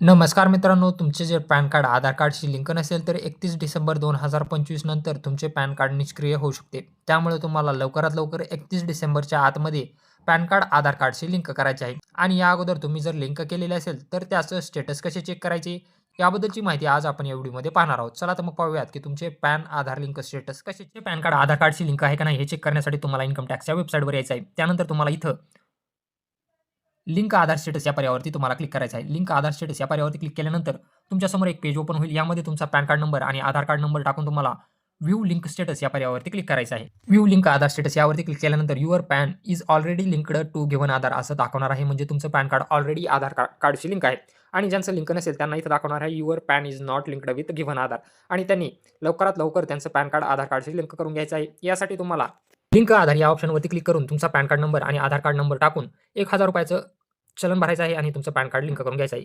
नमस्कार मित्रांनो, तुमचे जे पॅन कार्ड आधार कार्डशी लिंक नसेल तर 31 डिसेंबर 2025 नंतर तुमचे पॅन कार्ड निष्क्रिय होऊ शकते. त्यामुळे तुम्हाला लवकरात लवकर 31 डिसेंबरच्या आतमध्ये पॅन कार्ड आधार कार्डशी लिंक करायचे आहे. आणि या अगोदर तुम्ही जर लिंक केलेले असेल तर त्याचं स्टेटस कसे चेक करायचे याबद्दलची माहिती आज आपण या व्हिडिओमध्ये पाहणार आहोत. चला तर मग पाहूयात की तुमचे पॅन आधार लिंक स्टेटस कसे. पॅन कार्ड आधार कार्डशी लिंक आहे का नाही हे चेक करण्यासाठी तुम्हाला इन्कम टॅक्सच्या वेबसाईटवर यायचं आहे. त्यानंतर तुम्हाला इथं लिंक आधार स्टेटस या पर्यायावरती तुम्हाला क्लिक करायचं आहे. लिंक आधार स्टेटस या पर्यायावरती क्लिक केल्यानंतर तुमच्यासमोर एक पेज ओपन होईल. यामध्ये तुमचा पॅन कार्ड नंबर आणि आधार कार्ड नंबर टाकून तुम्हाला व्ह्यू लिंक स्टेटस या पर्यायावरती क्लिक करायचं आहे. व्ह्यू लिंक आधार स्टेटस यावरती क्लिक केल्यानंतर your PAN is already linked to given Aadhaar असं दाखवणार आहे. म्हणजे तुमचं पॅन कार्ड ऑलरेडी आधार कार्डशी लिंक आहे. आणि ज्यांचं लिंक नसेल त्यांना इथं दाखवणार आहे your PAN is not linked with given Aadhaar. आणि त्यांनी लवकरात लवकर त्यांचं पॅन कार्ड आधार कार्डशी लिंक करून घ्यायचं आहे. यासाठी तुम्हाला लिंक आधार या ऑप्शनवरती क्लिक करून तुमचा पॅन कार्ड नंबर आणि आधार कार्ड नंबर टाकून ₹1000 चलन भरायचं आहे आणि तुमचं पॅन कार्ड लिंक करून घ्यायचं आहे.